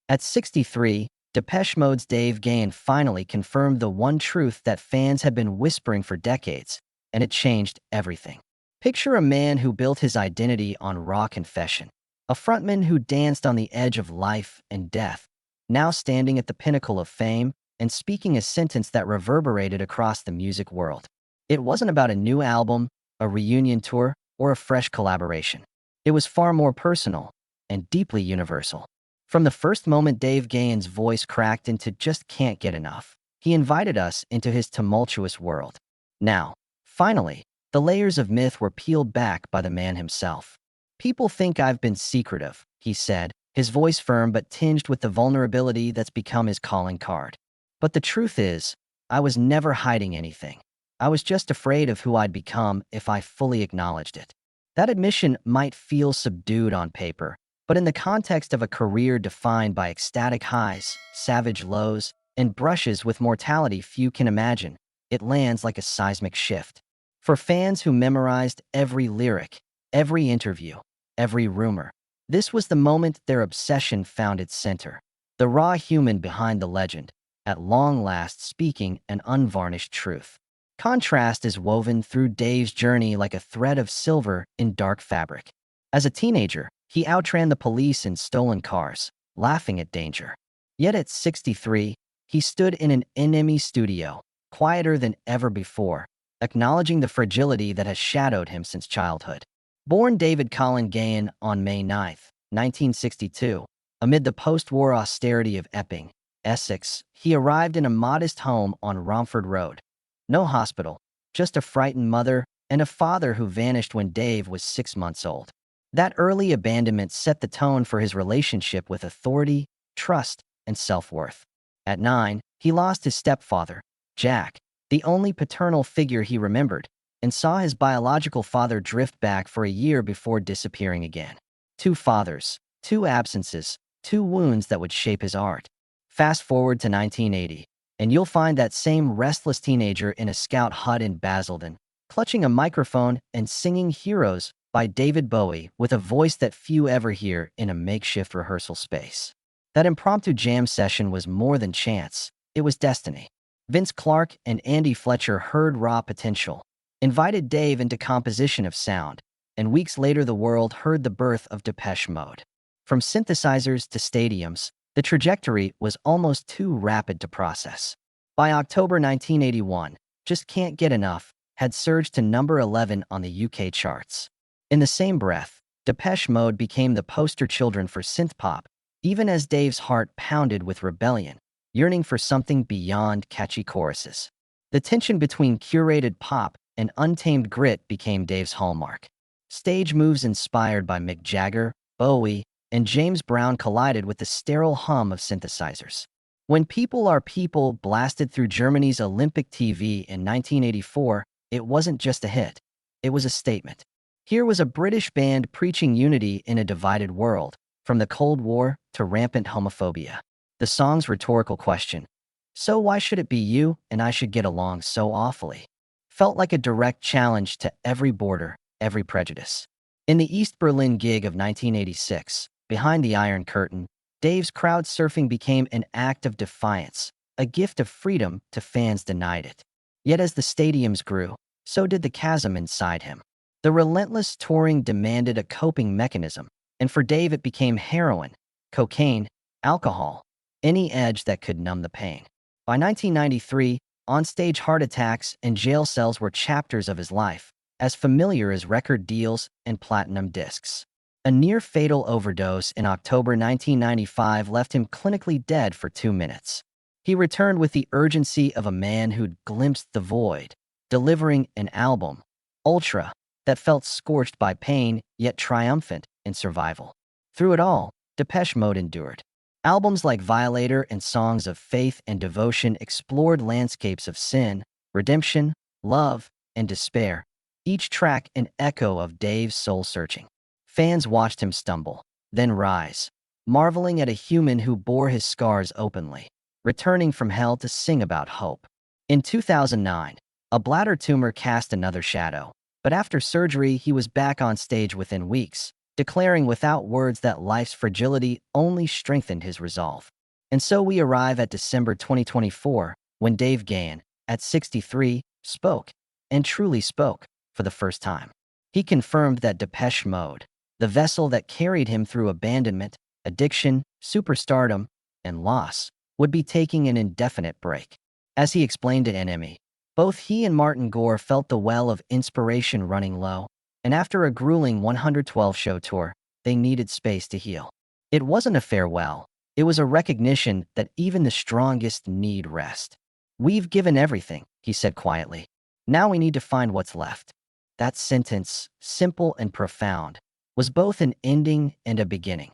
At 63, Depeche Mode's Dave Gahan finally confirmed the one truth that fans had been whispering for decades, and it changed everything. Picture a man who built his identity on raw confession, a frontman who danced on the edge of life and death, now standing at the pinnacle of fame and speaking a sentence that reverberated across the music world. It wasn't about a new album, a reunion tour, or a fresh collaboration. It was far more personal and deeply universal. From the first moment Dave Gahan's voice cracked into "Just Can't Get Enough," he invited us into his tumultuous world. Now, finally, the layers of myth were peeled back by the man himself. "People think I've been secretive," he said, his voice firm but tinged with the vulnerability that's become his calling card. "But the truth is, I was never hiding anything. I was just afraid of who I'd become if I fully acknowledged it." That admission might feel subdued on paper, but in the context of a career defined by ecstatic highs, savage lows, and brushes with mortality few can imagine, it lands like a seismic shift. For fans who memorized every lyric, every interview, every rumor, this was the moment their obsession found its center. The raw human behind the legend, at long last speaking an unvarnished truth. Contrast is woven through Dave's journey like a thread of silver in dark fabric. As a teenager, he outran the police in stolen cars, laughing at danger. Yet at 63, he stood in an NME studio, quieter than ever before, acknowledging the fragility that has shadowed him since childhood. Born David Colin Gahan on May 9, 1962, amid the post-war austerity of Epping, Essex, he arrived in a modest home on Romford Road. No hospital, just a frightened mother and a father who vanished when Dave was 6 months old. That early abandonment set the tone for his relationship with authority, trust, and self-worth. At 9, he lost his stepfather, Jack, the only paternal figure he remembered, and saw his biological father drift back for a year before disappearing again. 2 fathers, 2 absences, 2 wounds that would shape his art. Fast forward to 1980, and you'll find that same restless teenager in a scout hut in Basildon, clutching a microphone and singing Heroes by David Bowie with a voice that few ever hear in a makeshift rehearsal space. That impromptu jam session was more than chance, it was destiny. Vince Clarke and Andy Fletcher heard raw potential, invited Dave into composition of sound, and weeks later the world heard the birth of Depeche Mode. From synthesizers to stadiums, the trajectory was almost too rapid to process. By October 1981, Just Can't Get Enough had surged to number 11 on the UK charts. In the same breath, Depeche Mode became the poster children for synth-pop, even as Dave's heart pounded with rebellion, yearning for something beyond catchy choruses. The tension between curated pop and untamed grit became Dave's hallmark. Stage moves inspired by Mick Jagger, Bowie, and James Brown collided with the sterile hum of synthesizers. When People Are People blasted through Germany's Olympic TV in 1984, it wasn't just a hit, it was a statement. Here was a British band preaching unity in a divided world, from the Cold War to rampant homophobia. The song's rhetorical question, "So why should it be you and I should get along so awfully?" felt like a direct challenge to every border, every prejudice. In the East Berlin gig of 1986, behind the Iron Curtain, Dave's crowd surfing became an act of defiance, a gift of freedom to fans denied it. Yet as the stadiums grew, so did the chasm inside him. The relentless touring demanded a coping mechanism, and for Dave it became heroin, cocaine, alcohol, any edge that could numb the pain. By 1993, onstage heart attacks and jail cells were chapters of his life, as familiar as record deals and platinum discs. A near-fatal overdose in October 1995 left him clinically dead for 2 minutes. He returned with the urgency of a man who'd glimpsed the void, delivering an album, Ultra, that felt scorched by pain, yet triumphant in survival. Through it all, Depeche Mode endured. Albums like Violator and Songs of Faith and Devotion explored landscapes of sin, redemption, love, and despair, each track an echo of Dave's soul-searching. Fans watched him stumble, then rise, marveling at a human who bore his scars openly, returning from hell to sing about hope. In 2009, a bladder tumor cast another shadow, but after surgery he was back on stage within weeks, declaring without words that life's fragility only strengthened his resolve. And so we arrive at December 2024, when Dave Gahan, at 63, spoke, and truly spoke, for the first time. He confirmed that Depeche Mode, the vessel that carried him through abandonment, addiction, superstardom, and loss, would be taking an indefinite break. As he explained to NME, both he and Martin Gore felt the well of inspiration running low, and after a grueling 112-show tour, they needed space to heal. It wasn't a farewell. It was a recognition that even the strongest need rest. "We've given everything," he said quietly. "Now we need to find what's left." That sentence, simple and profound, was both an ending and a beginning.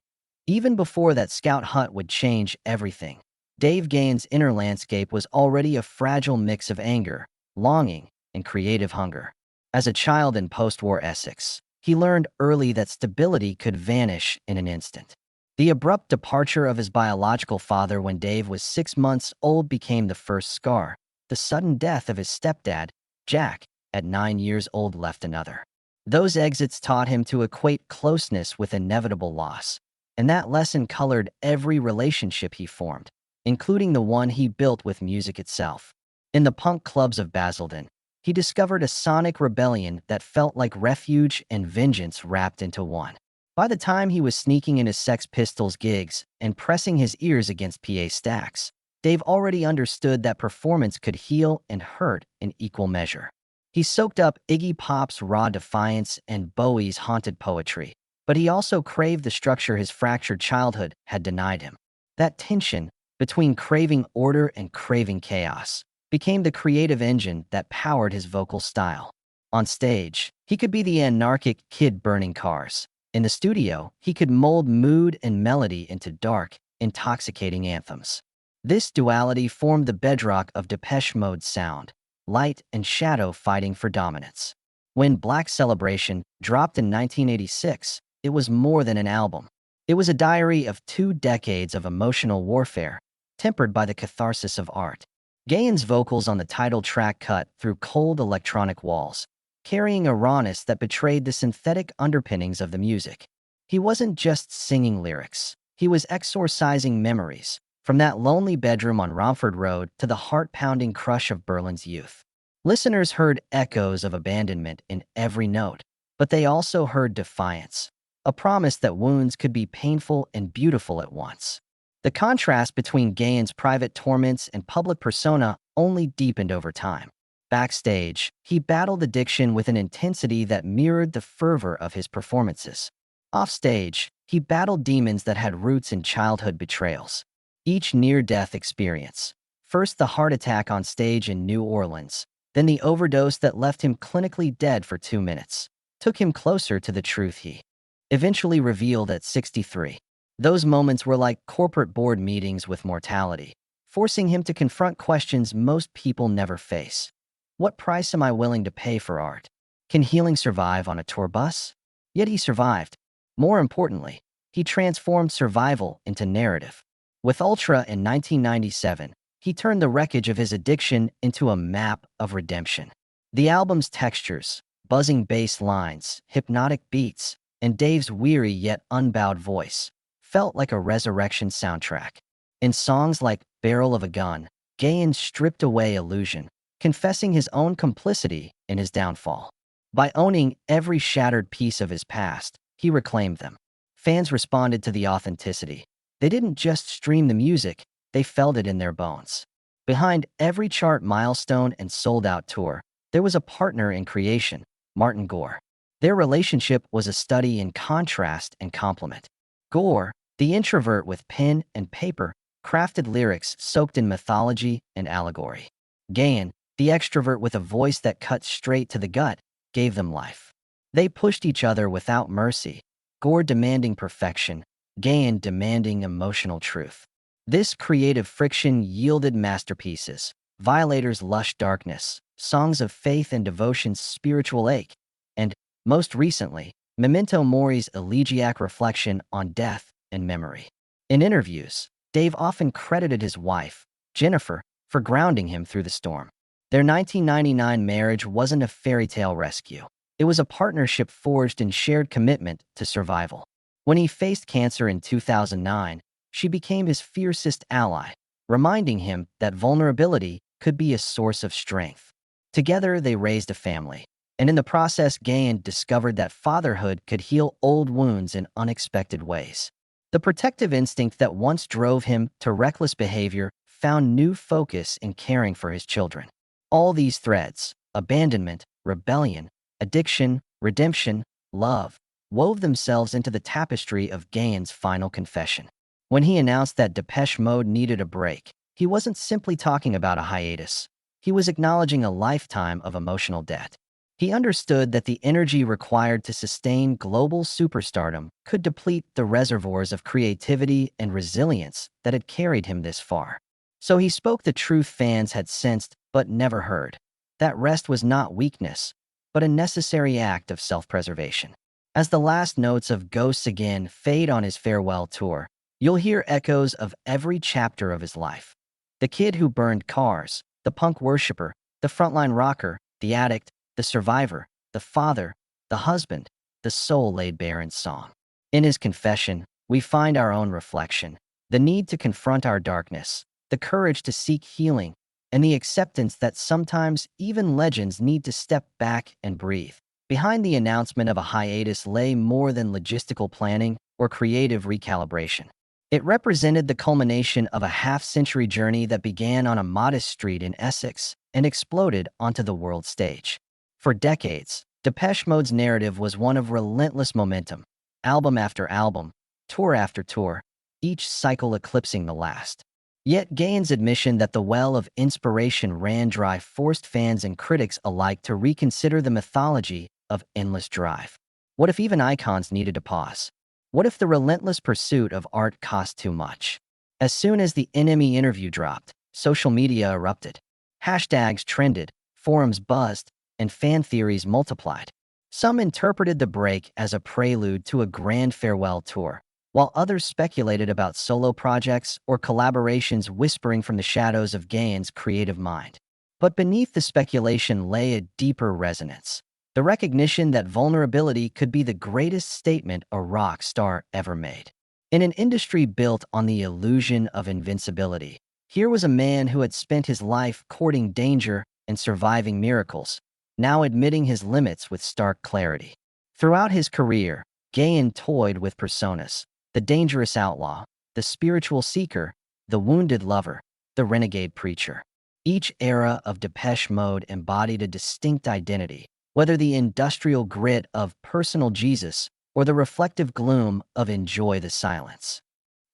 Even before that scout hut would change everything, Dave Gahan's inner landscape was already a fragile mix of anger, longing, and creative hunger. As a child in post-war Essex, he learned early that stability could vanish in an instant. The abrupt departure of his biological father when Dave was 6 months old became the first scar. The sudden death of his stepdad, Jack, at 9 years old left another. Those exits taught him to equate closeness with inevitable loss, and that lesson colored every relationship he formed, including the one he built with music itself. In the punk clubs of Basildon, he discovered a sonic rebellion that felt like refuge and vengeance wrapped into one. By the time he was sneaking into Sex Pistols gigs and pressing his ears against PA stacks, Dave already understood that performance could heal and hurt in equal measure. He soaked up Iggy Pop's raw defiance and Bowie's haunted poetry, but he also craved the structure his fractured childhood had denied him. That tension between craving order and craving chaos became the creative engine that powered his vocal style. On stage, he could be the anarchic kid burning cars. In the studio, he could mold mood and melody into dark, intoxicating anthems. This duality formed the bedrock of Depeche Mode's sound, light and shadow fighting for dominance. When Black Celebration dropped in 1986, it was more than an album. It was a diary of 2 decades of emotional warfare, tempered by the catharsis of art. Gahan's vocals on the title track cut through cold electronic walls, carrying a rawness that betrayed the synthetic underpinnings of the music. He wasn't just singing lyrics. He was exorcising memories, from that lonely bedroom on Romford Road to the heart-pounding crush of Berlin's youth. Listeners heard echoes of abandonment in every note, but they also heard defiance, a promise that wounds could be painful and beautiful at once. The contrast between Gahan's private torments and public persona only deepened over time. Backstage, he battled addiction with an intensity that mirrored the fervor of his performances. Offstage, he battled demons that had roots in childhood betrayals. Each near-death experience, first the heart attack on stage in New Orleans, then the overdose that left him clinically dead for 2 minutes, took him closer to the truth he eventually revealed at 63. Those moments were like corporate board meetings with mortality, forcing him to confront questions most people never face. What price am I willing to pay for art? Can healing survive on a tour bus? Yet he survived. More importantly, he transformed survival into narrative. With Ultra in 1997, he turned the wreckage of his addiction into a map of redemption. The album's textures, buzzing bass lines, hypnotic beats, and Dave's weary yet unbowed voice felt like a resurrection soundtrack. In songs like Barrel of a Gun, Gahan stripped away illusion, confessing his own complicity in his downfall. By owning every shattered piece of his past, he reclaimed them. Fans responded to the authenticity. They didn't just stream the music, they felt it in their bones. Behind every chart milestone and sold-out tour, there was a partner in creation, Martin Gore. Their relationship was a study in contrast and complement. Gore, the introvert with pen and paper, crafted lyrics soaked in mythology and allegory. Gahan, the extrovert with a voice that cut straight to the gut, gave them life. They pushed each other without mercy, Gore demanding perfection, Gahan demanding emotional truth. This creative friction yielded masterpieces, Violator's Lush Darkness, Songs of Faith and Devotion's Spiritual Ache, and, most recently, Memento Mori's elegiac reflection on death and memory. In interviews, Dave often credited his wife, Jennifer, for grounding him through the storm. Their 1999 marriage wasn't a fairy tale rescue. It was a partnership forged in shared commitment to survival. When he faced cancer in 2009, she became his fiercest ally, reminding him that vulnerability could be a source of strength. Together, they raised a family, and in the process, Gahan discovered that fatherhood could heal old wounds in unexpected ways. The protective instinct that once drove him to reckless behavior found new focus in caring for his children. All these threads, abandonment, rebellion, addiction, redemption, love, wove themselves into the tapestry of Gahan's final confession. When he announced that Depeche Mode needed a break, he wasn't simply talking about a hiatus. He was acknowledging a lifetime of emotional debt. He understood that the energy required to sustain global superstardom could deplete the reservoirs of creativity and resilience that had carried him this far. So he spoke the truth fans had sensed but never heard. That rest was not weakness, but a necessary act of self-preservation. As the last notes of Ghosts Again fade on his farewell tour, you'll hear echoes of every chapter of his life. The kid who burned cars, the punk worshiper, the frontline rocker, the addict, the survivor, the father, the husband, the soul laid bare in song. In his confession, we find our own reflection, the need to confront our darkness, the courage to seek healing, and the acceptance that sometimes even legends need to step back and breathe. Behind the announcement of a hiatus lay more than logistical planning or creative recalibration. It represented the culmination of a half-century journey that began on a modest street in Essex and exploded onto the world stage. For decades, Depeche Mode's narrative was one of relentless momentum, album after album, tour after tour, each cycle eclipsing the last. Yet Gahan's admission that the well of inspiration ran dry forced fans and critics alike to reconsider the mythology of endless drive. What if even icons needed to pause? What if the relentless pursuit of art cost too much? As soon as the Enemy interview dropped, social media erupted. Hashtags trended, forums buzzed, and fan theories multiplied. Some interpreted the break as a prelude to a grand farewell tour, while others speculated about solo projects or collaborations whispering from the shadows of Gahan's creative mind. But beneath the speculation lay a deeper resonance, the recognition that vulnerability could be the greatest statement a rock star ever made. In an industry built on the illusion of invincibility, here was a man who had spent his life courting danger and surviving miracles, now admitting his limits with stark clarity. Throughout his career, Gahan toyed with personas: the dangerous outlaw, the spiritual seeker, the wounded lover, the renegade preacher. Each era of Depeche Mode embodied a distinct identity, whether the industrial grit of Personal Jesus or the reflective gloom of Enjoy the Silence.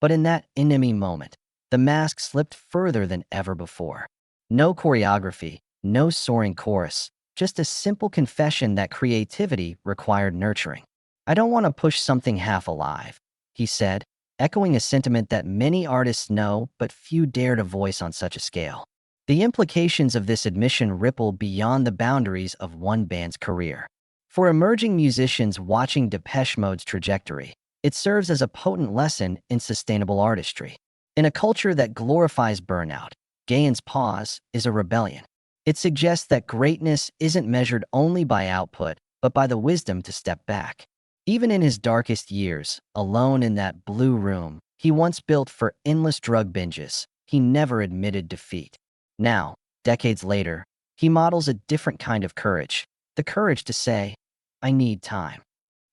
But in that Enemy moment, the mask slipped further than ever before. No choreography, no soaring chorus, just a simple confession that creativity required nurturing. "I don't want to push something half alive," he said, echoing a sentiment that many artists know but few dare to voice on such a scale. The implications of this admission ripple beyond the boundaries of one band's career. For emerging musicians watching Depeche Mode's trajectory, it serves as a potent lesson in sustainable artistry. In a culture that glorifies burnout, Gahan's pause is a rebellion. It suggests that greatness isn't measured only by output, but by the wisdom to step back. Even in his darkest years, alone in that blue room he once built for endless drug binges, he never admitted defeat. Now, decades later, he models a different kind of courage, the courage to say, "I need time."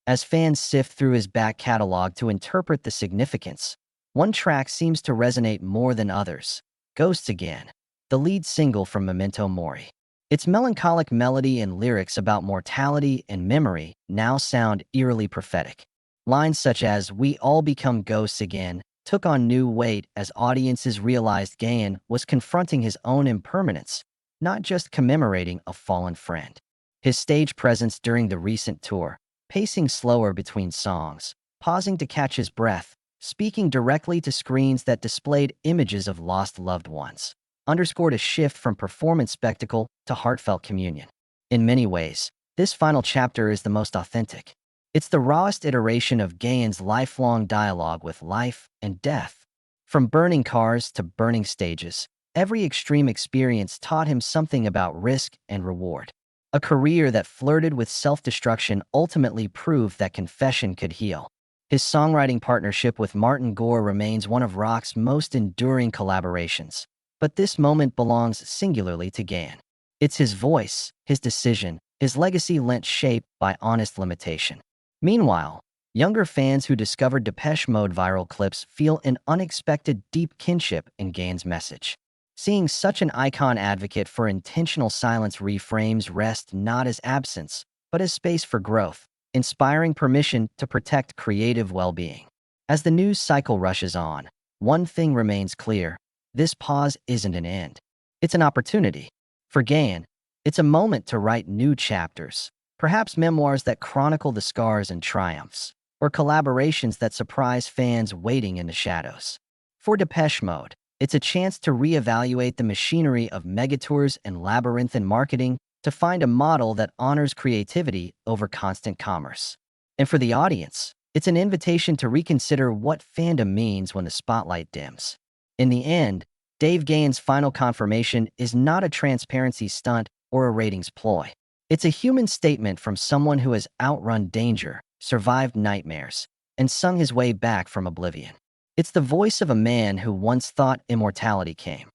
As fans sift through his back catalog to interpret the significance, one track seems to resonate more than others: Ghosts Again, the lead single from Memento Mori. Its melancholic melody and lyrics about mortality and memory now sound eerily prophetic. Lines such as "We all become ghosts again" took on new weight as audiences realized Gahan was confronting his own impermanence, not just commemorating a fallen friend. His stage presence during the recent tour, pacing slower between songs, pausing to catch his breath, speaking directly to screens that displayed images of lost loved ones, underscored a shift from performance spectacle to heartfelt communion. In many ways, this final chapter is the most authentic. It's the rawest iteration of Gahan's lifelong dialogue with life and death. From burning cars to burning stages, every extreme experience taught him something about risk and reward. A career that flirted with self-destruction ultimately proved that confession could heal. His songwriting partnership with Martin Gore remains one of rock's most enduring collaborations. But this moment belongs singularly to Gahan. It's his voice, his decision, his legacy lent shape by honest limitation. Meanwhile, younger fans who discovered Depeche Mode viral clips feel an unexpected deep kinship in Gahan's message. Seeing such an icon advocate for intentional silence reframes rest not as absence, but as space for growth, inspiring permission to protect creative well-being. As the news cycle rushes on, one thing remains clear: this pause isn't an end. It's an opportunity. For Gahan, it's a moment to write new chapters, perhaps memoirs that chronicle the scars and triumphs, or collaborations that surprise fans waiting in the shadows. For Depeche Mode, it's a chance to reevaluate the machinery of megatours and labyrinthine marketing to find a model that honors creativity over constant commerce. And for the audience, it's an invitation to reconsider what fandom means when the spotlight dims. In the end, Dave Gahan's final confirmation is not a transparency stunt or a ratings ploy. It's a human statement from someone who has outrun danger, survived nightmares, and sung his way back from oblivion. It's the voice of a man who once thought immortality came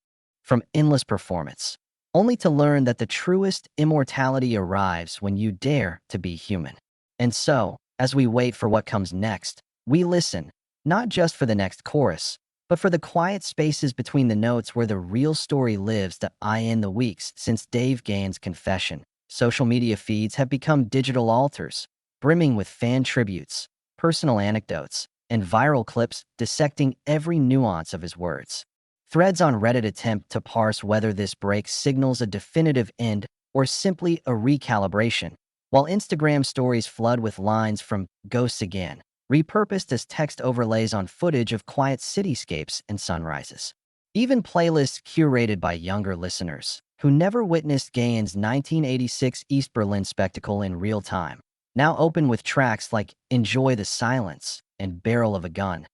from endless performance, only to learn that the truest immortality arrives when you dare to be human. And so, as we wait for what comes next, we listen, not just for the next chorus, but for the quiet spaces between the notes where the real story lives. In the weeks since Dave Gahan's confession, social media feeds have become digital altars, brimming with fan tributes, personal anecdotes, and viral clips dissecting every nuance of his words. Threads on Reddit attempt to parse whether this break signals a definitive end or simply a recalibration, while Instagram stories flood with lines from Ghosts Again, repurposed as text overlays on footage of quiet cityscapes and sunrises. Even playlists curated by younger listeners, who never witnessed Gahan's 1986 East Berlin spectacle in real time, now open with tracks like Enjoy the Silence and Barrel of a Gun,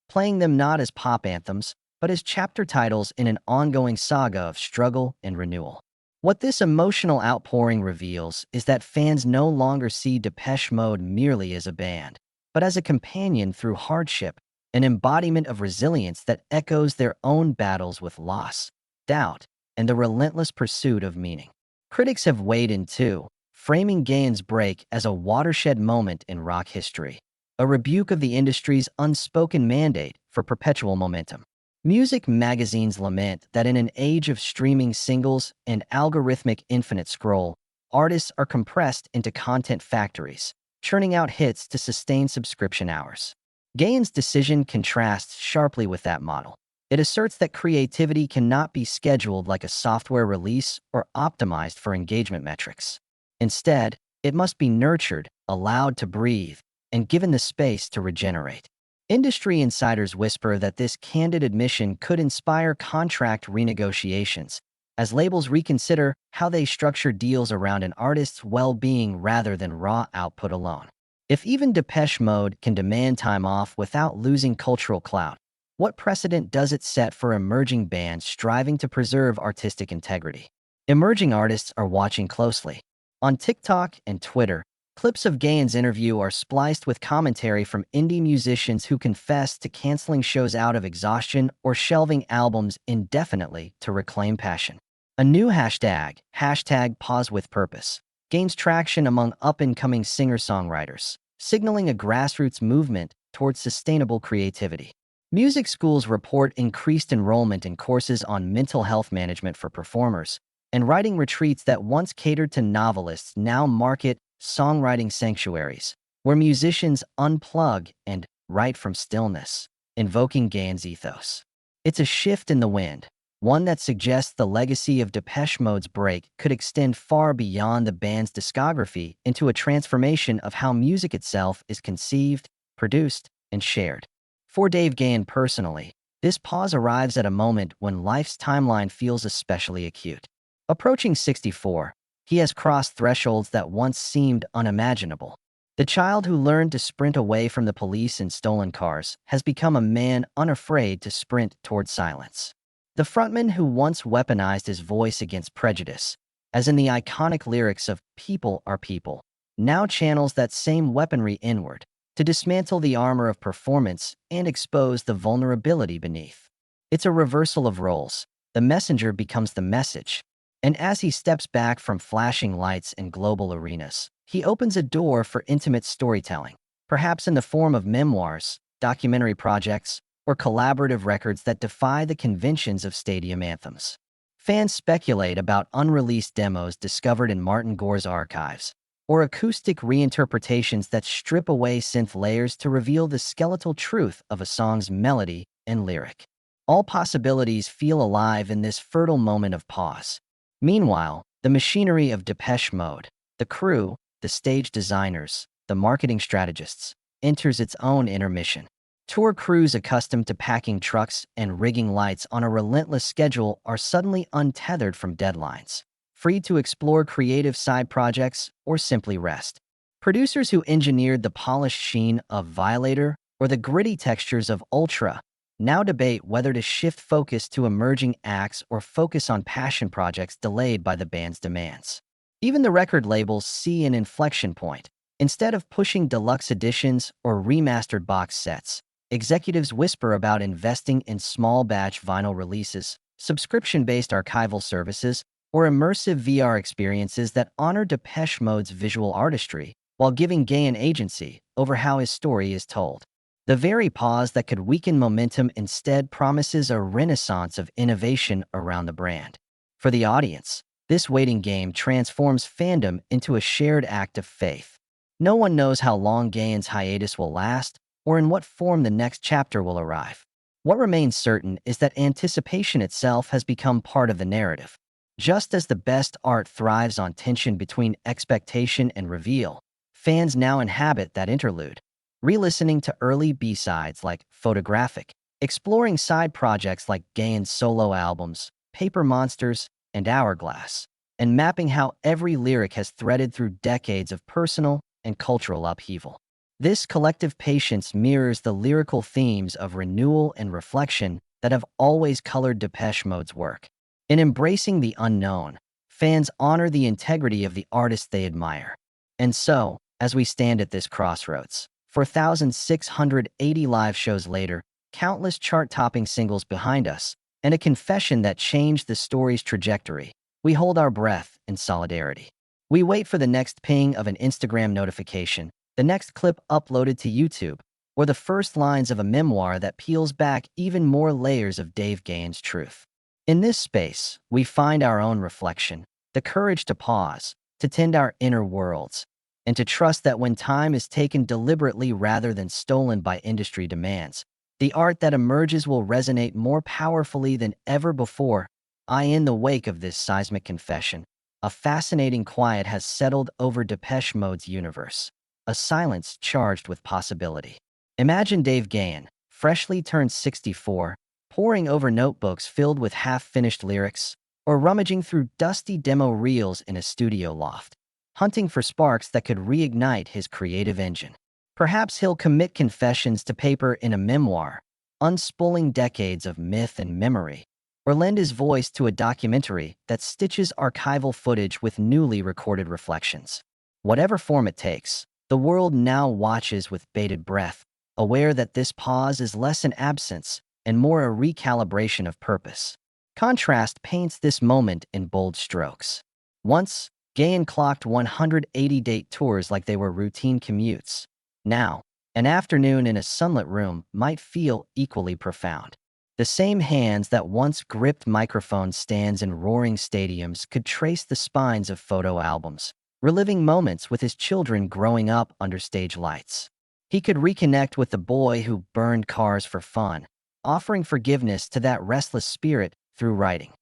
playing them not as pop anthems, but as chapter titles in an ongoing saga of struggle and renewal. What this emotional outpouring reveals is that fans no longer see Depeche Mode merely as a band, but as a companion through hardship, an embodiment of resilience that echoes their own battles with loss, doubt, and the relentless pursuit of meaning. Critics have weighed in too, framing Gahan's break as a watershed moment in rock history, a rebuke of the industry's unspoken mandate for perpetual momentum. Music magazines lament that in an age of streaming singles and algorithmic infinite scroll, artists are compressed into content factories, churning out hits to sustain subscription hours. Gahan's decision contrasts sharply with that model. It asserts that creativity cannot be scheduled like a software release or optimized for engagement metrics. Instead, it must be nurtured, allowed to breathe, and given the space to regenerate. Industry insiders whisper that this candid admission could inspire contract renegotiations, as labels reconsider how they structure deals around an artist's well-being rather than raw output alone. If even Depeche Mode can demand time off without losing cultural clout, what precedent does it set for emerging bands striving to preserve artistic integrity? Emerging artists are watching closely. On TikTok and Twitter, clips of Gahan's interview are spliced with commentary from indie musicians who confess to canceling shows out of exhaustion or shelving albums indefinitely to reclaim passion. A new hashtag #PauseWithPurpose, gains traction among up-and-coming singer-songwriters, signaling a grassroots movement towards sustainable creativity. Music schools report increased enrollment in courses on mental health management for performers, and writing retreats that once catered to novelists now market songwriting sanctuaries, where musicians unplug and write from stillness, invoking Gahan's ethos. It's a shift in the wind, one that suggests the legacy of Depeche Mode's break could extend far beyond the band's discography into a transformation of how music itself is conceived, produced, and shared. For Dave Gahan personally, this pause arrives at a moment when life's timeline feels especially acute. Approaching 64, he has crossed thresholds that once seemed unimaginable. The child who learned to sprint away from the police and stolen cars has become a man unafraid to sprint toward silence. The frontman who once weaponized his voice against prejudice as in the iconic lyrics of "People are People," now channels that same weaponry inward to dismantle the armor of performance and expose the vulnerability beneath. It's a reversal of roles. The messenger becomes the message. And as he steps back from flashing lights in global arenas, he opens a door for intimate storytelling, perhaps in the form of memoirs, documentary projects, or collaborative records that defy the conventions of stadium anthems. Fans speculate about unreleased demos discovered in Martin Gore's archives, or acoustic reinterpretations that strip away synth layers to reveal the skeletal truth of a song's melody and lyric. All possibilities feel alive in this fertile moment of pause. Meanwhile, the machinery of Depeche Mode, the crew, the stage designers, the marketing strategists, enters its own intermission. Tour crews accustomed to packing trucks and rigging lights on a relentless schedule are suddenly untethered from deadlines, free to explore creative side projects or simply rest. Producers who engineered the polished sheen of Violator or the gritty textures of Ultra now debate whether to shift focus to emerging acts or focus on passion projects delayed by the band's demands. Even the record labels see an inflection point. Instead of pushing deluxe editions or remastered box sets, executives whisper about investing in small-batch vinyl releases, subscription-based archival services, or immersive VR experiences that honor Depeche Mode's visual artistry while giving Gahan agency over how his story is told. The very pause that could weaken momentum instead promises a renaissance of innovation around the brand. For the audience, this waiting game transforms fandom into a shared act of faith. No one knows how long Gahan's hiatus will last or in what form the next chapter will arrive. What remains certain is that anticipation itself has become part of the narrative. Just as the best art thrives on tension between expectation and reveal, fans now inhabit that interlude, re-listening to early B-sides like Photographic, exploring side projects like Gahan's solo albums, Paper Monsters, and Hourglass, and mapping how every lyric has threaded through decades of personal and cultural upheaval. This collective patience mirrors the lyrical themes of renewal and reflection that have always colored Depeche Mode's work. In embracing the unknown, fans honor the integrity of the artists they admire. And so, as we stand at this crossroads, 4,680 live shows later, countless chart-topping singles behind us, and a confession that changed the story's trajectory, we hold our breath in solidarity. We wait for the next ping of an Instagram notification, the next clip uploaded to YouTube, or the first lines of a memoir that peels back even more layers of Dave Gahan's truth. In this space, we find our own reflection, the courage to pause, to tend our inner worlds, and to trust that when time is taken deliberately rather than stolen by industry demands, the art that emerges will resonate more powerfully than ever before. In the wake of this seismic confession, a fascinating quiet has settled over Depeche Mode's universe, a silence charged with possibility. Imagine Dave Gahan, freshly turned 64, poring over notebooks filled with half-finished lyrics, or rummaging through dusty demo reels in a studio loft, hunting for sparks that could reignite his creative engine. Perhaps he'll commit confessions to paper in a memoir, unspooling decades of myth and memory, or lend his voice to a documentary that stitches archival footage with newly recorded reflections. Whatever form it takes, the world now watches with bated breath, aware that this pause is less an absence and more a recalibration of purpose. Contrast paints this moment in bold strokes. Once, Gahan clocked 180-date tours like they were routine commutes. Now, an afternoon in a sunlit room might feel equally profound. The same hands that once gripped microphone stands in roaring stadiums could trace the spines of photo albums, reliving moments with his children growing up under stage lights. He could reconnect with the boy who burned cars for fun, offering forgiveness to that restless spirit through writing,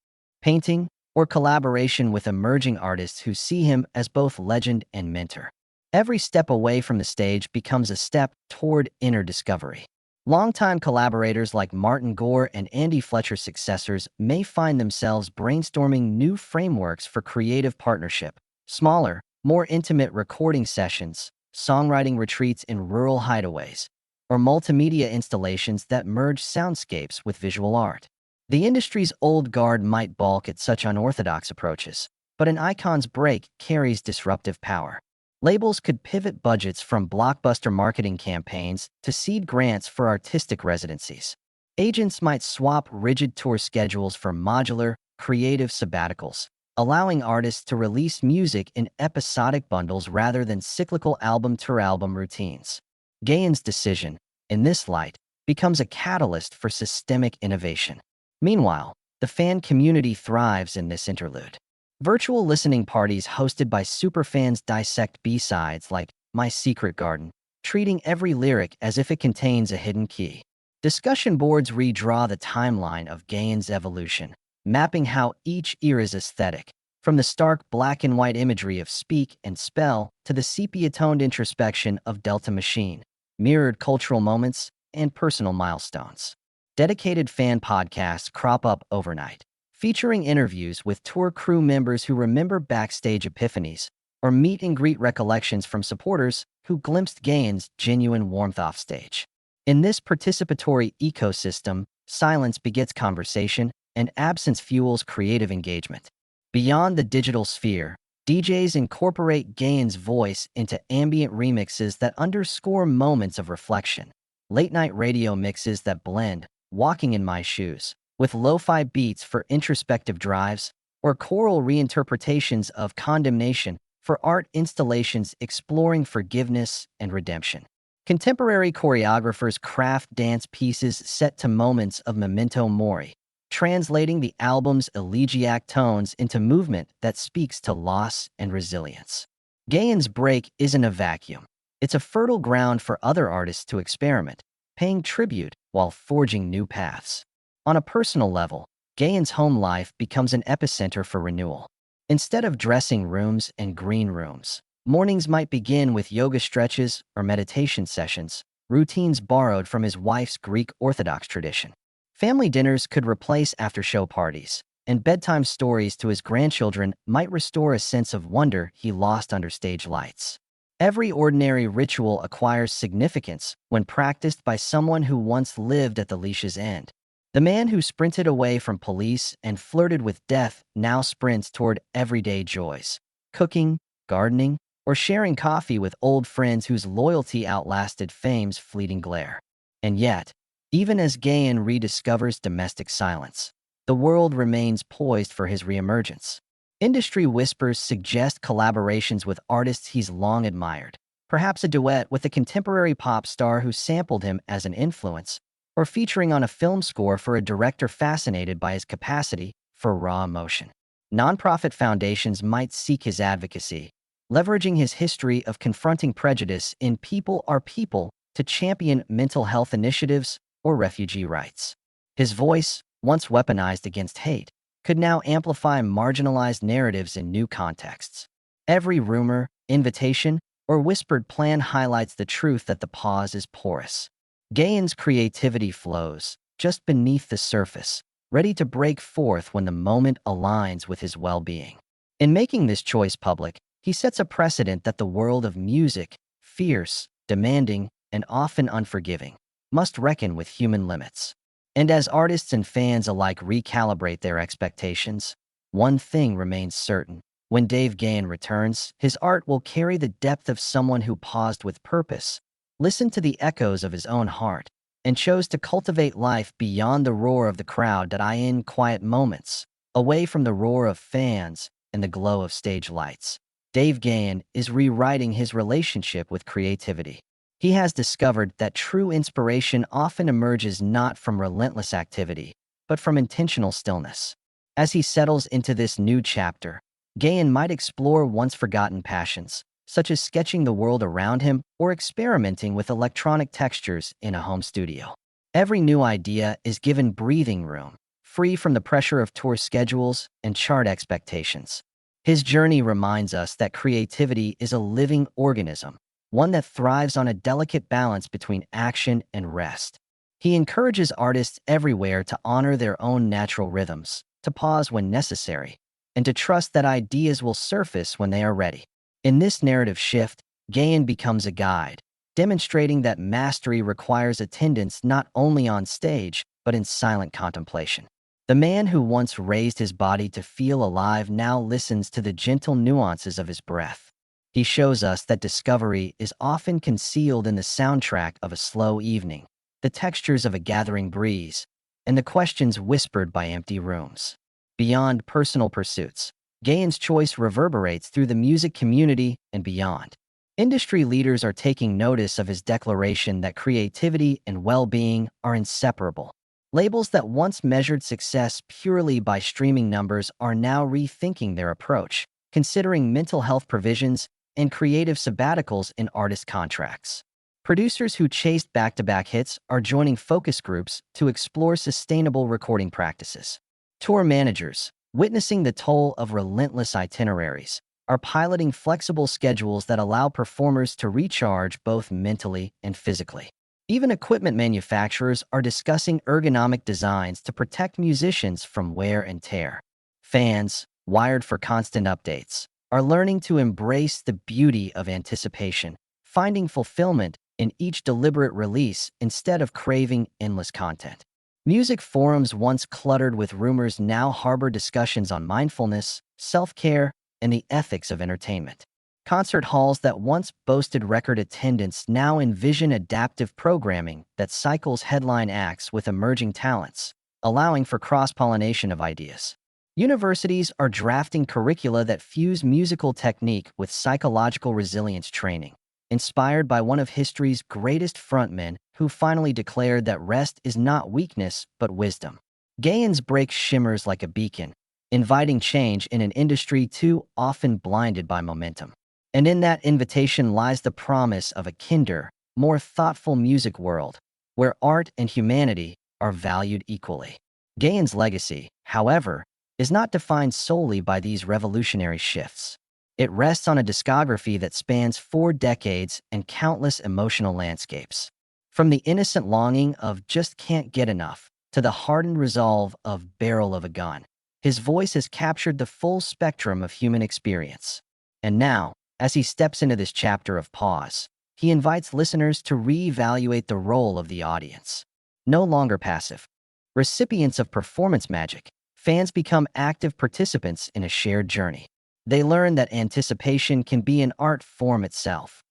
painting, or collaboration with emerging artists who see him as both legend and mentor. Every step away from the stage becomes a step toward inner discovery. Longtime collaborators like Martin Gore and Andy Fletcher's successors may find themselves brainstorming new frameworks for creative partnership, smaller, more intimate recording sessions, songwriting retreats in rural hideaways, or multimedia installations that merge soundscapes with visual art. The industry's old guard might balk at such unorthodox approaches, but an icon's break carries disruptive power. Labels could pivot budgets from blockbuster marketing campaigns to seed grants for artistic residencies. Agents might swap rigid tour schedules for modular, creative sabbaticals, allowing artists to release music in episodic bundles rather than cyclical album-to-album routines. Gahan's decision, in this light, becomes a catalyst for systemic innovation. Meanwhile, the fan community thrives in this interlude. Virtual listening parties hosted by superfans dissect B-sides like My Secret Garden, treating every lyric as if it contains a hidden key. Discussion boards redraw the timeline of Gahan's evolution, mapping how each era's aesthetic, from the stark black and white imagery of Speak and Spell to the sepia-toned introspection of Delta Machine, mirrored cultural moments and personal milestones. Dedicated fan podcasts crop up overnight, featuring interviews with tour crew members who remember backstage epiphanies or meet-and-greet recollections from supporters who glimpsed Gahan's genuine warmth offstage. In this participatory ecosystem, silence begets conversation and absence fuels creative engagement. Beyond the digital sphere, DJs incorporate Gahan's voice into ambient remixes that underscore moments of reflection, late-night radio mixes that blend Walking in My Shoes with lo-fi beats for introspective drives, or choral reinterpretations of Condemnation for art installations exploring forgiveness and redemption. Contemporary choreographers craft dance pieces set to moments of memento mori, translating the album's elegiac tones into movement that speaks to loss and resilience. Gahan's break isn't a vacuum. It's a fertile ground for other artists to experiment, paying tribute while forging new paths. On a personal level, Gahan's home life becomes an epicenter for renewal. Instead of dressing rooms and green rooms, mornings might begin with yoga stretches or meditation sessions, routines borrowed from his wife's Greek Orthodox tradition. Family dinners could replace after-show parties, and bedtime stories to his grandchildren might restore a sense of wonder he lost under stage lights. Every ordinary ritual acquires significance when practiced by someone who once lived at the leash's end. The man who sprinted away from police and flirted with death now sprints toward everyday joys, cooking, gardening, or sharing coffee with old friends whose loyalty outlasted fame's fleeting glare. And yet, even as Gahan rediscovers domestic silence, the world remains poised for his reemergence. Industry whispers suggest collaborations with artists he's long admired, perhaps a duet with a contemporary pop star who sampled him as an influence, or featuring on a film score for a director fascinated by his capacity for raw emotion. Nonprofit foundations might seek his advocacy, leveraging his history of confronting prejudice in People Are People to champion mental health initiatives or refugee rights. His voice, once weaponized against hate, could now amplify marginalized narratives in new contexts. Every rumor, invitation, or whispered plan highlights the truth that the pause is porous. Gahan's creativity flows just beneath the surface, ready to break forth when the moment aligns with his well-being. In making this choice public, he sets a precedent that the world of music, fierce, demanding, and often unforgiving, must reckon with human limits. And as artists and fans alike recalibrate their expectations, one thing remains certain. When Dave Gahan returns, his art will carry the depth of someone who paused with purpose, listened to the echoes of his own heart, and chose to cultivate life beyond the roar of the crowd that in quiet moments, away from the roar of fans and the glow of stage lights. Dave Gahan is rewriting his relationship with creativity. He has discovered that true inspiration often emerges not from relentless activity, but from intentional stillness. As he settles into this new chapter, Gahan might explore once forgotten passions, such as sketching the world around him or experimenting with electronic textures in a home studio. Every new idea is given breathing room, free from the pressure of tour schedules and chart expectations. His journey reminds us that creativity is a living organism, one that thrives on a delicate balance between action and rest. He encourages artists everywhere to honor their own natural rhythms, to pause when necessary, and to trust that ideas will surface when they are ready. In this narrative shift, Gahan becomes a guide, demonstrating that mastery requires attendance not only on stage, but in silent contemplation. The man who once raised his body to feel alive now listens to the gentle nuances of his breath. He shows us that discovery is often concealed in the soundtrack of a slow evening, the textures of a gathering breeze, and the questions whispered by empty rooms. Beyond personal pursuits, Gahan's choice reverberates through the music community and beyond. Industry leaders are taking notice of his declaration that creativity and well-being are inseparable. Labels that once measured success purely by streaming numbers are now rethinking their approach, considering mental health provisions and creative sabbaticals in artist contracts. Producers who chased back-to-back hits are joining focus groups to explore sustainable recording practices. Tour managers, witnessing the toll of relentless itineraries, are piloting flexible schedules that allow performers to recharge both mentally and physically. Even equipment manufacturers are discussing ergonomic designs to protect musicians from wear and tear. Fans, wired for constant updates, are learning to embrace the beauty of anticipation, finding fulfillment in each deliberate release instead of craving endless content. Music forums once cluttered with rumors now harbor discussions on mindfulness, self-care, and the ethics of entertainment. Concert halls that once boasted record attendance now envision adaptive programming that cycles headline acts with emerging talents, allowing for cross-pollination of ideas. Universities are drafting curricula that fuse musical technique with psychological resilience training, inspired by one of history's greatest frontmen who finally declared that rest is not weakness but wisdom. Gahan's break shimmers like a beacon, inviting change in an industry too often blinded by momentum. And in that invitation lies the promise of a kinder, more thoughtful music world, where art and humanity are valued equally. Gahan's legacy, however, is not defined solely by these revolutionary shifts. It rests on a discography that spans 4 decades and countless emotional landscapes. From the innocent longing of "just can't get enough" to the hardened resolve of "barrel of a gun," his voice has captured the full spectrum of human experience. And now, as he steps into this chapter of pause, he invites listeners to reevaluate the role of the audience. No longer passive recipients of performance magic, fans become active participants in a shared journey. They learn that anticipation can be an art form itself.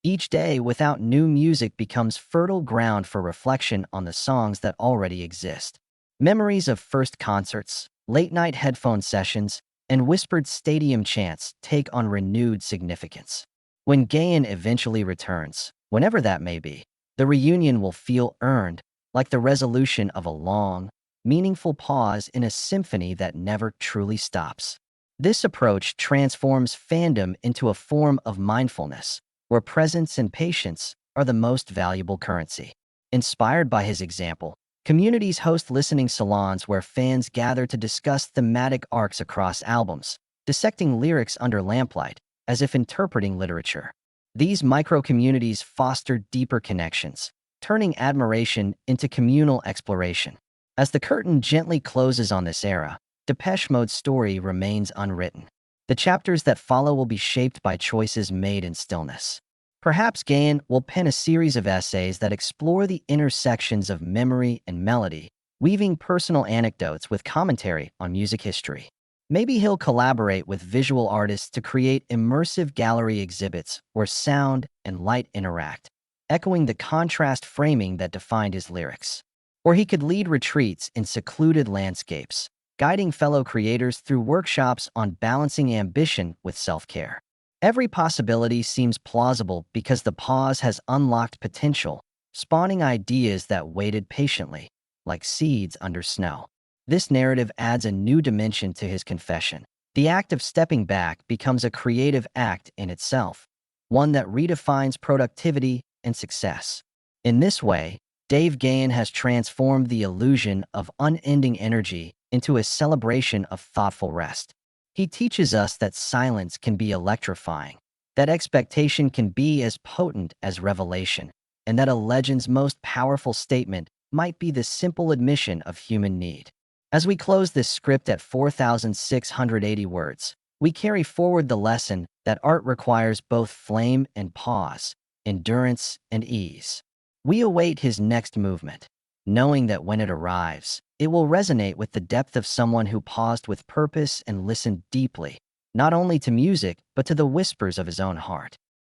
Each day without new music becomes fertile ground for reflection on the songs that already exist. Memories of first concerts, late-night headphone sessions, and whispered stadium chants take on renewed significance. When Gahan eventually returns, whenever that may be, the reunion will feel earned, like the resolution of a long, meaningful pause in a symphony that never truly stops. This approach transforms fandom into a form of mindfulness, where presence and patience are the most valuable currency. Inspired by his example, communities host listening salons where fans gather to discuss thematic arcs across albums, dissecting lyrics under lamplight, as if interpreting literature. These micro-communities foster deeper connections, turning admiration into communal exploration. As the curtain gently closes on this era, Depeche Mode's story remains unwritten. The chapters that follow will be shaped by choices made in stillness. Perhaps Gahan will pen a series of essays that explore the intersections of memory and melody, weaving personal anecdotes with commentary on music history. Maybe he'll collaborate with visual artists to create immersive gallery exhibits where sound and light interact, echoing the contrast framing that defined his lyrics. Or he could lead retreats in secluded landscapes, guiding fellow creators through workshops on balancing ambition with self-care. Every possibility seems plausible because the pause has unlocked potential, spawning ideas that waited patiently, like seeds under snow. This narrative adds a new dimension to his confession. The act of stepping back becomes a creative act in itself, one that redefines productivity and success. In this way, Dave Gahan has transformed the illusion of unending energy into a celebration of thoughtful rest. He teaches us that silence can be electrifying, that expectation can be as potent as revelation, and that a legend's most powerful statement might be the simple admission of human need. As we close this script at 4,680 words, we carry forward the lesson that art requires both flame and pause, endurance and ease. We await his next movement, knowing that when it arrives, it will resonate with the depth of someone who paused with purpose and listened deeply, not only to music, but to the whispers of his own heart.